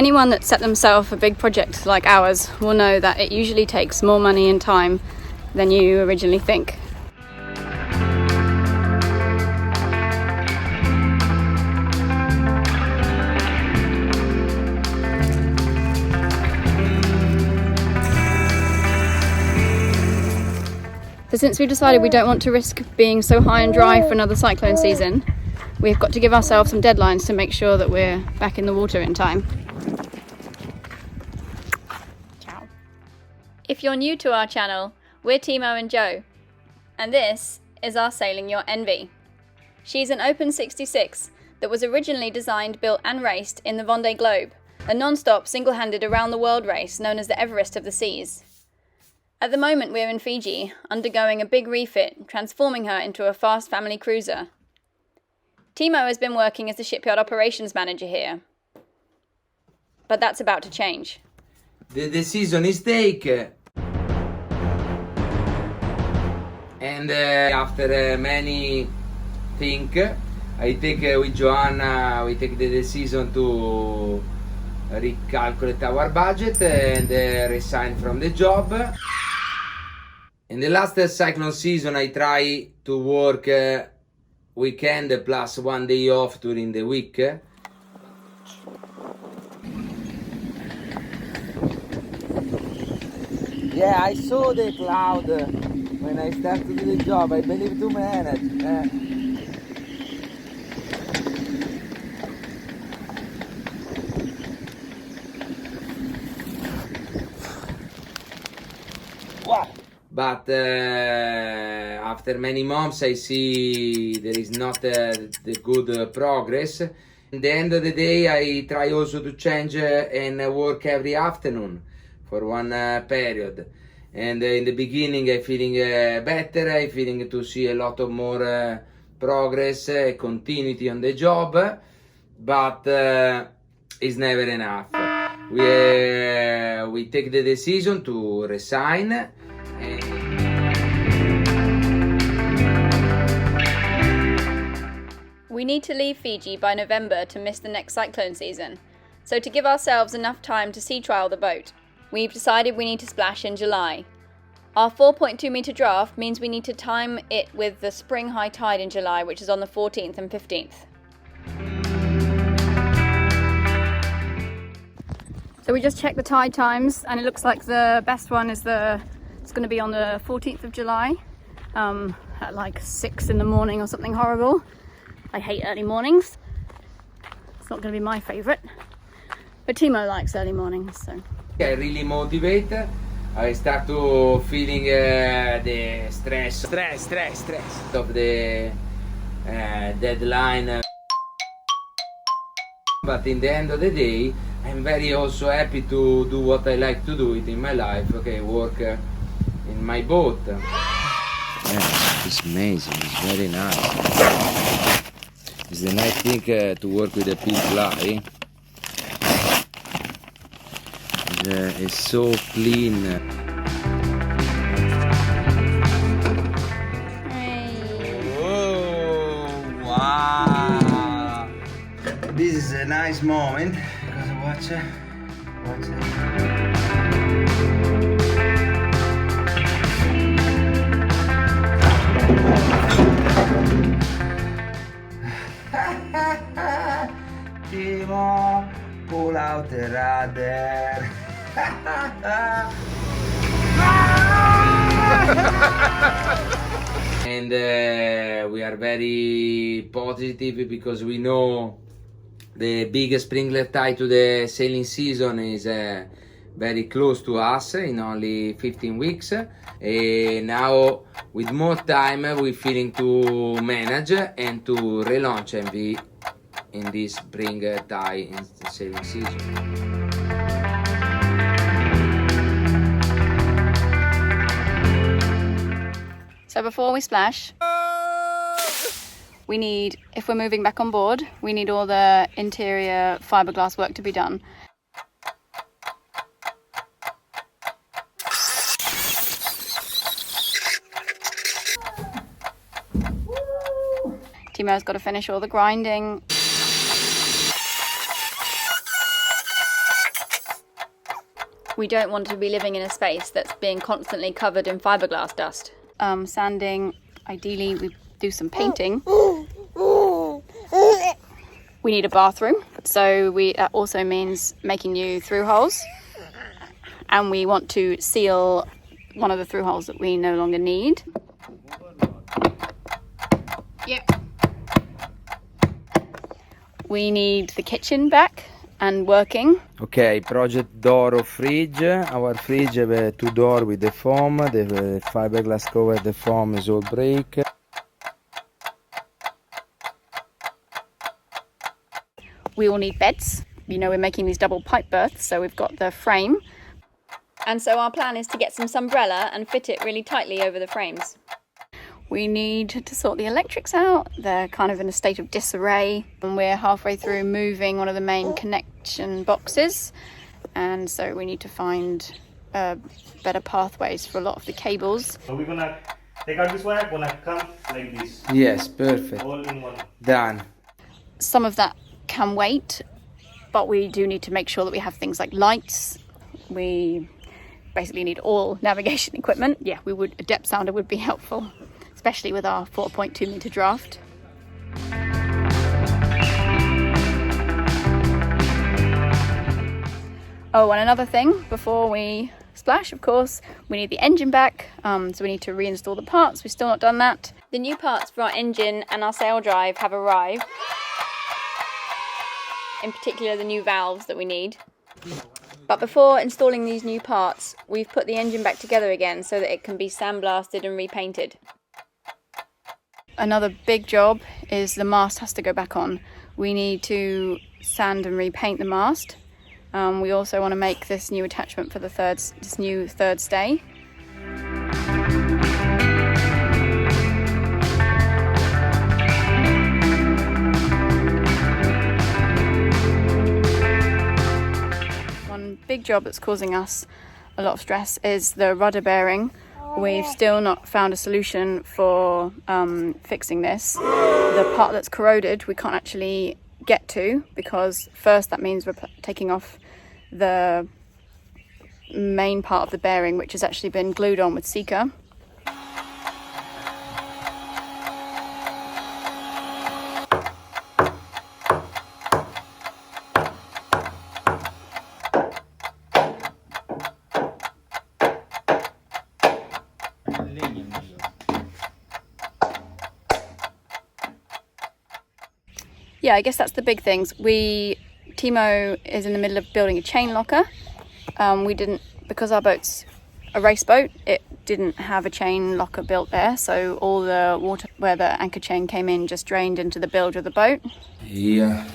Anyone that set themselves a big project like ours will know that it usually takes more money and time than you originally think. So since we decided we don't want to risk being so high and dry for another cyclone season, we've got to give ourselves some deadlines to make sure that we're back in the water in time. Ciao. If you're new to our channel, we're Timo and Jo, and this is our Sailing Your NV. She's an Open 66 that was originally designed, built and raced in the Vendée Globe, a non-stop single-handed around the world race known as the Everest of the Seas. At the moment we're in Fiji, undergoing a big refit, transforming her into a fast family cruiser. Timo has been working as the shipyard operations manager here, but that's about to change. The decision is taken, and after many think, I take with Joanna, we take the decision to recalculate our budget and resign from the job. In the last cyclone season, I try to work weekend plus 1 day off during the week. Yeah, I saw the cloud when I started to do the job. I believe to manage. Wow. But after many months I see there is not the good progress. At the end of the day I try also to change and work every afternoon for one period. And in the beginning I feeling better, I feeling to see a lot of more progress, continuity on the job, but it's never enough. We take the decision to resign. We need to leave Fiji by November to miss the next cyclone season, so to give ourselves enough time to sea trial the boat, we've decided we need to splash in July. Our 4.2 metre draft means we need to time it with the spring high tide in July, which is on the 14th and 15th. So we just checked the tide times, and it looks like the best one is it's going to be on the 14th of July at like 6 in the morning or something horrible. I hate early mornings. It's not going to be my favourite, but Timo likes early mornings, so. I really motivate. I start to feeling the stress of the deadline. But in the end of the day, I'm very also happy to do what I like to do it in my life. Okay, work in my boat. Yeah, it's amazing. It's very nice. It's the nice thing to work with a pin fly. It's so clean. Oh, wow! This is a nice moment because watch Timo, pull out the rudder. And we are very positive because we know the biggest sprinkler tide to the sailing season is very close to us in only 15 weeks. Now with more time we're feeling to manage and to relaunch MV in this spring tide in the sailing season. So before we splash, we need, if we're moving back on board, we need all the interior fiberglass work to be done. Timo's got to finish all the grinding. We don't want to be living in a space that's being constantly covered in fiberglass dust. Sanding, ideally we do some painting. We need a bathroom, so that also means making new through holes. And we want to seal one of the through holes that we no longer need. Yep. We need the kitchen back and working. Okay, project door of fridge. Our fridge have 2 doors with the foam. The fiberglass cover, the foam is all break. We will need beds. You know, we're making these double pipe berths, so we've got the frame. And so our plan is to get some sunbrella and fit it really tightly over the frames. We need to sort the electrics out. They're kind of in a state of disarray. And we're halfway through moving one of the main connection boxes. And so we need to find better pathways for a lot of the cables. So we're gonna take out this wire, gonna come like this. Yes, perfect. All in one. Done. Some of that can wait, but we do need to make sure that we have things like lights. We basically need all navigation equipment. Yeah, a depth sounder would be helpful, especially with our 4.2 meter draft. Oh, and another thing before we splash, of course, we need the engine back, so we need to reinstall the parts. We've still not done that. The new parts for our engine and our sail drive have arrived. In particular, the new valves that we need. But before installing these new parts, we've put the engine back together again so that it can be sandblasted and repainted. Another big job is the mast has to go back on. We need to sand and repaint the mast. We also want to make this new attachment for this new third stay. One big job that's causing us a lot of stress is the rudder bearing. We've still not found a solution for fixing this. The part that's corroded we can't actually get to, because first that means we're taking off the main part of the bearing, which has actually been glued on with Sika. Yeah, I guess that's the big things. Timo is in the middle of building a chain locker. Because our boat's a race boat, it didn't have a chain locker built there, so all the water where the anchor chain came in just drained into the bilge of the boat. Here,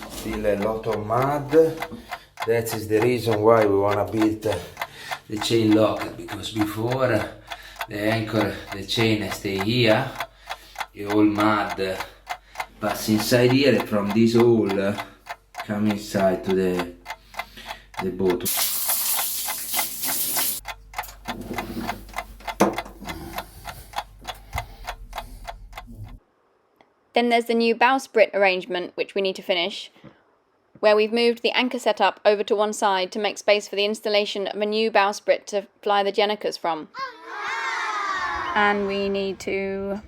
still a lot of mud. That is the reason why we want to build the chain locker, because before the anchor, the chain stay here, all mud pass inside here, and from this hole come inside to the boat. Then there's the new bowsprit arrangement, which we need to finish, where we've moved the anchor setup over to one side to make space for the installation of a new bowsprit to fly the Jenicas from. And we need to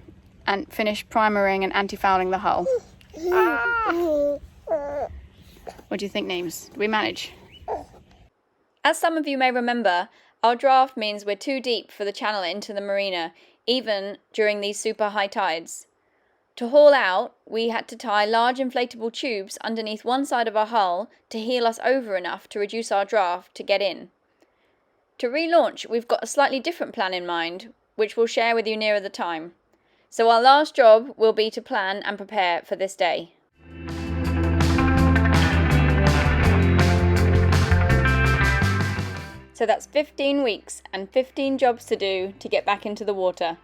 finish primering and anti-fouling the hull. What do you think, Names? Do we manage? As some of you may remember, our draft means we're too deep for the channel into the marina, even during these super high tides. To haul out, we had to tie large inflatable tubes underneath one side of our hull to heel us over enough to reduce our draft to get in. To relaunch, we've got a slightly different plan in mind, which we'll share with you nearer the time. So our last job will be to plan and prepare for this day. So that's 15 weeks and 15 jobs to do to get back into the water.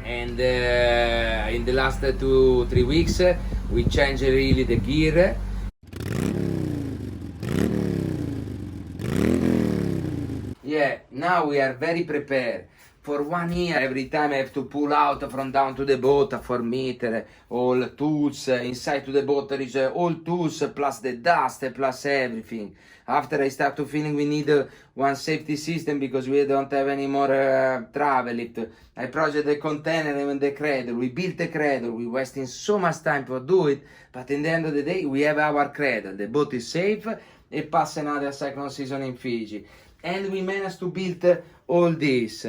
And in the last 2-3 weeks we changed really the gear. Yeah, now we are very prepared for 1 year. Every time I have to pull out from down to the boat for meter, all tools inside to the boat. There is all tools plus the dust plus everything. After I start to feeling we need one safety system because we don't have any more travel lift. I project the container and the cradle. We built the cradle. We wasting so much time to do it, but in the end of the day we have our cradle. The boat is safe. It pass another cyclone season in Fiji, and we managed to build all this.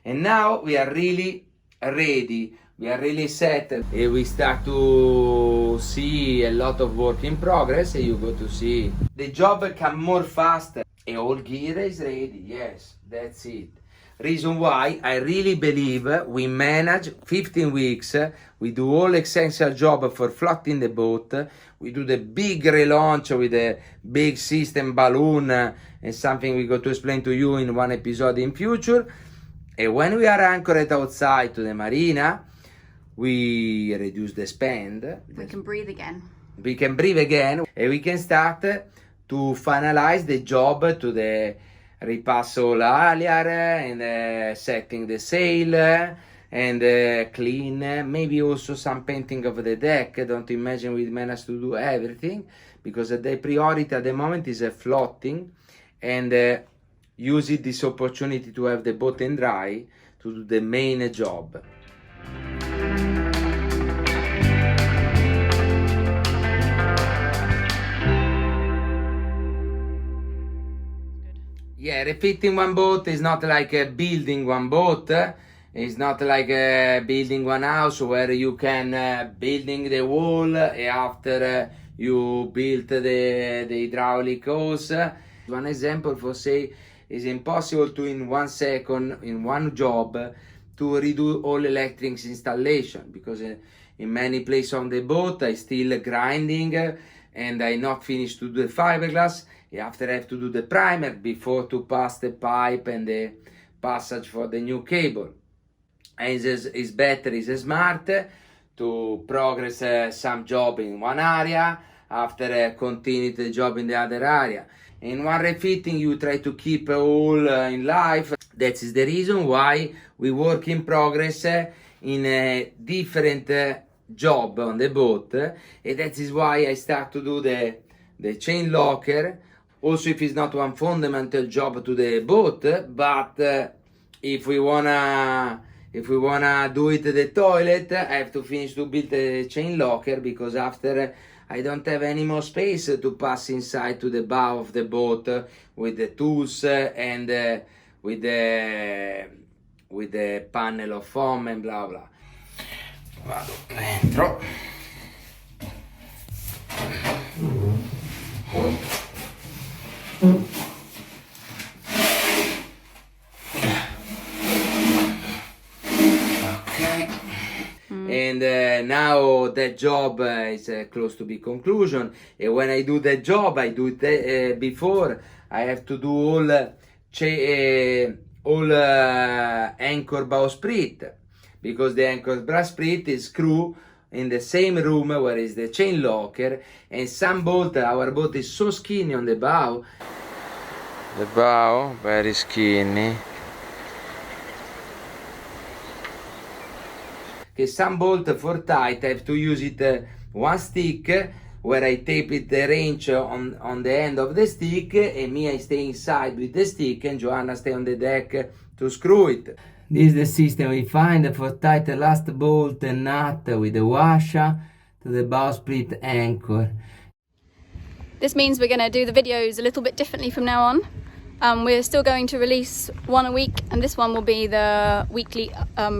And now we are really ready. We are really set. And we start to see a lot of work in progress. And you go to see the job come more faster. And all gear is ready. Yes, that's it. Reason why I really believe we manage 15 weeks. We do all essential job for floating the boat. We do the big relaunch with a big system balloon and something we go to explain to you in one episode in future. And when we are anchored outside to the marina, we reduce the spend. We can breathe again. We can breathe again, and we can start to finalize the job to the ripasso l'aliar and setting the sail and clean, maybe also some painting of the deck. Don't imagine we managed to do everything because the priority at the moment is floating and using this opportunity to have the boat and dry to do the main job. Yeah, refitting one boat is not like building one boat. It's not like building one house where you can building the wall after you built the hydraulic hose. One example for say is impossible to in 1 second in one job to redo all electrics installation because in many places on the boat I still grinding and I not finished to do the fiberglass. After I have to do the primer before to pass the pipe and the passage for the new cable. And it's better, it's smart to progress some job in one area after continue the job in the other area. In one refitting you try to keep all in life. That is the reason why we work in progress in a different job on the boat, and that is why I start to do the chain locker. Also, if it's not one fundamental job to the boat, but if we wanna do it the toilet, I have to finish to build the chain locker because after I don't have any more space to pass inside to the bow of the boat with the tools and with the panel of foam and blah blah. Vado dentro. And now that job is close to be conclusion. And when I do that job, I do it before. I have to do all anchor bowsprit because the anchor bowsprit is screw in the same room where is the chain locker, and some boat, our boat is so skinny on the bow. The bow very skinny. Okay, some bolt for tight, I have to use it one stick where I tape it the wrench on the end of the stick, and me I stay inside with the stick and Joanna stay on the deck to screw it. This is the system we find for tight the last bolt and nut with the washer to the bowsprit anchor. This means we're going to do the videos a little bit differently from now on. We're still going to release one a week, and this one will be the weekly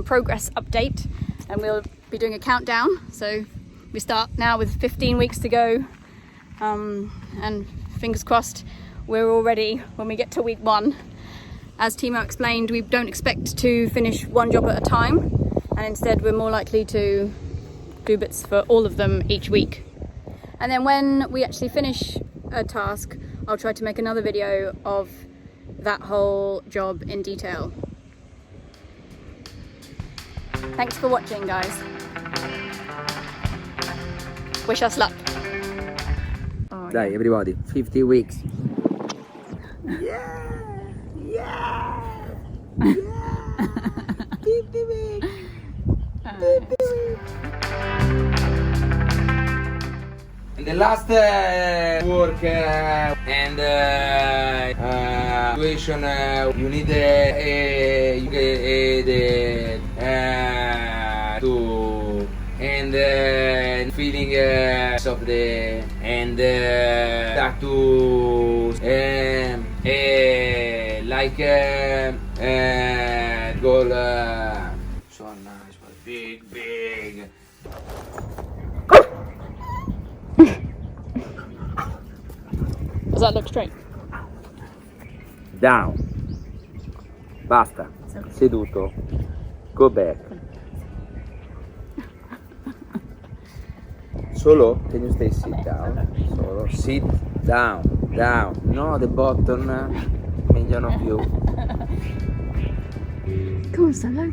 progress update, and we'll be doing a countdown. So we start now with 15 weeks to go, and fingers crossed we're all ready when we get to week 1. As Timo explained, we don't expect to finish one job at a time, and instead we're more likely to do bits for all of them each week. And then when we actually finish a task, I'll try to make another video of that whole job in detail. Thanks for watching, guys. Wish us luck. Oh, Dai, everybody, 50 weeks. Yeah! Yeah! Yeah! And the last work and situation you need to and feeling of the and that to like goal so nice but big Does that look straight? down basta seduto go back solo can you stay sit down solo sit down no the button meglio no più. Come on, Solo.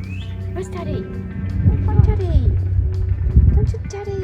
Where's Daddy? Come on, Daddy. Come to Daddy.